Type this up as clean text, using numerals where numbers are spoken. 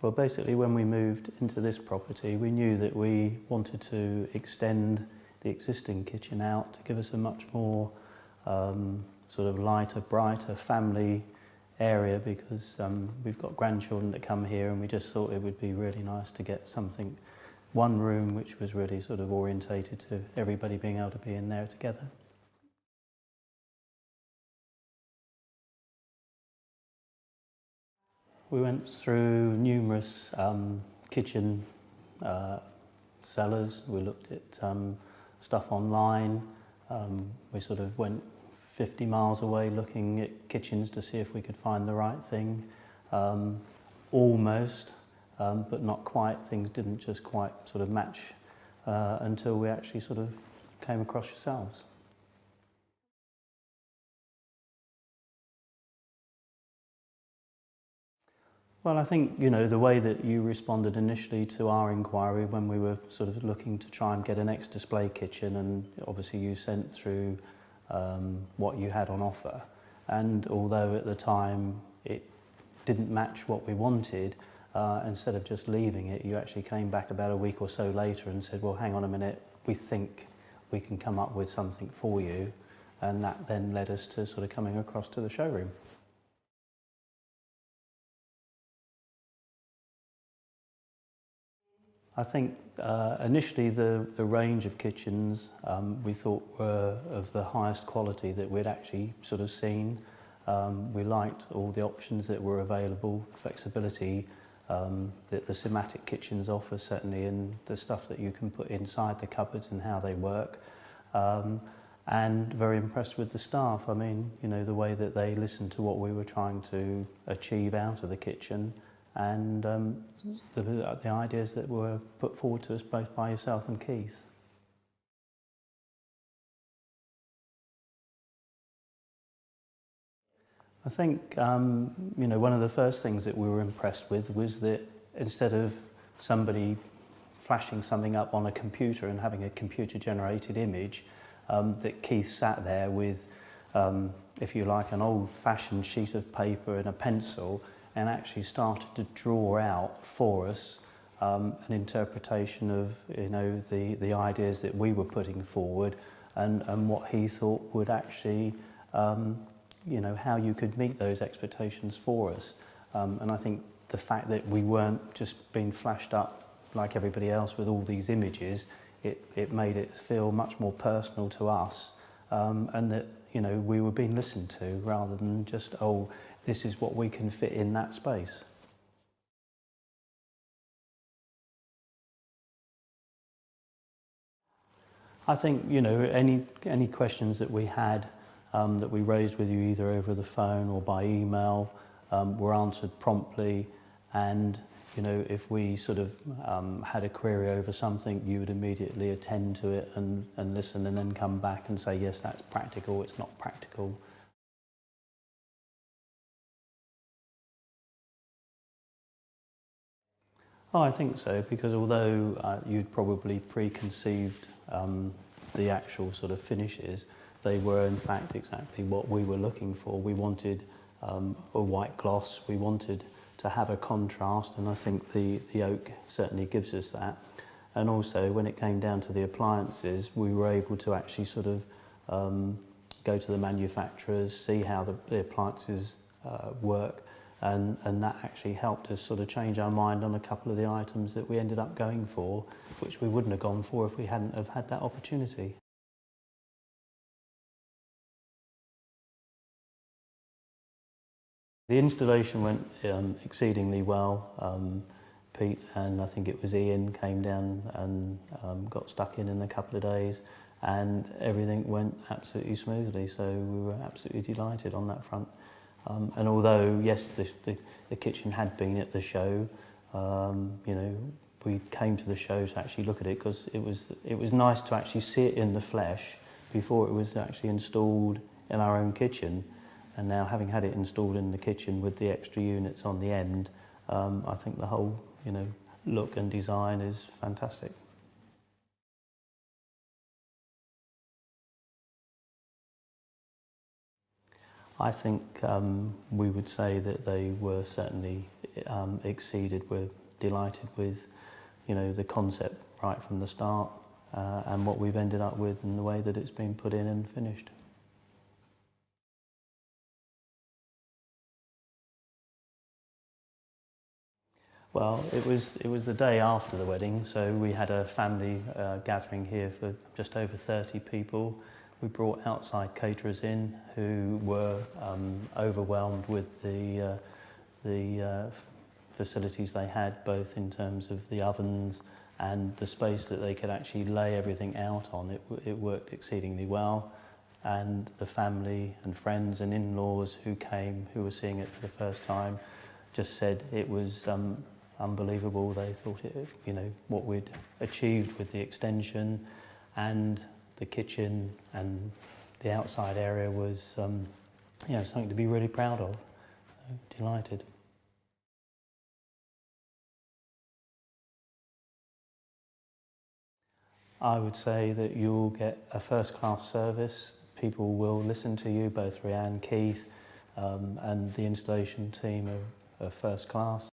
Well, basically when we moved into this property, we knew that we wanted to extend the existing kitchen out to give us a much more sort of lighter, brighter family area, because we've got grandchildren that come here, and we just thought it would be really nice to get something, one room which was really sort of orientated to everybody being able to be in there together. We went through numerous kitchen sellers. We looked at stuff online. We sort of went 50 miles away looking at kitchens to see if we could find the right thing. Almost, but not quite. Things didn't just quite sort of match until we actually sort of came across yourselves. Well, I think, you know, the way that you responded initially to our inquiry when we were sort of looking to try and get an ex-display kitchen, and obviously you sent through what you had on offer, and although at the time it didn't match what we wanted, instead of just leaving it, you actually came back about a week or so later and said, well, hang on a minute, we think we can come up with something for you, and that then led us to sort of coming across to the showroom. I think initially the range of kitchens we thought were of the highest quality that we'd actually sort of seen. We liked all the options that were available, the flexibility that the Simatic kitchens offer, certainly in the stuff that you can put inside the cupboards and how they work. And very impressed with the staff. I mean, you know, the way that they listened to what we were trying to achieve out of the kitchen, and the ideas that were put forward to us both by yourself and Keith. I think you know, one of the first things that we were impressed with was that instead of somebody flashing something up on a computer and having a computer generated image, that Keith sat there with, if you like, an old-fashioned sheet of paper and a pencil, and actually started to draw out for us an interpretation of, you know, the ideas that we were putting forward, and what he thought would actually, you know, how you could meet those expectations for us. And I think the fact that we weren't just being flashed up like everybody else with all these images, it made it feel much more personal to us, and that, you know, we were being listened to rather than just, oh, this is what we can fit in that space. I think, you know, any questions that we had that we raised with you either over the phone or by email were answered promptly, and, you know, if we sort of had a query over something, you would immediately attend to it and listen, and then come back and say, yes, that's practical, it's not practical. Oh, I think so, because although you'd probably preconceived the actual sort of finishes, they were in fact exactly what we were looking for. We wanted a white gloss, we wanted to have a contrast, and I think the oak certainly gives us that. And also when it came down to the appliances, we were able to actually sort of go to the manufacturers, see how the appliances work, and that actually helped us sort of change our mind on a couple of the items that we ended up going for, which we wouldn't have gone for if we hadn't have had that opportunity. The installation went exceedingly well. Pete and I think it was Ian came down and got stuck in a couple of days, and everything went absolutely smoothly, so we were absolutely delighted on that front. And although, yes, the kitchen had been at the show, you know, we came to the show to actually look at it because it was nice to actually see it in the flesh before it was actually installed in our own kitchen. And now, having had it installed in the kitchen with the extra units on the end, I think the whole, you know, look and design is fantastic. I think we would say that they were certainly exceeded. We're delighted with, you know, the concept right from the start and what we've ended up with and the way that it's been put in and finished. Well, it was the day after the wedding, so we had a family gathering here for just over 30 people. We brought outside caterers in who were overwhelmed with the facilities they had, both in terms of the ovens and the space that they could actually lay everything out on. It worked exceedingly well, and the family and friends and in-laws who came, who were seeing it for the first time, just said it was unbelievable. They thought it, you know, what we'd achieved with the extension and the kitchen and the outside area was, you know, something to be really proud of. So, delighted. I would say that you'll get a first-class service. People will listen to you, both Rhiannon, Keith, and the installation team are first class.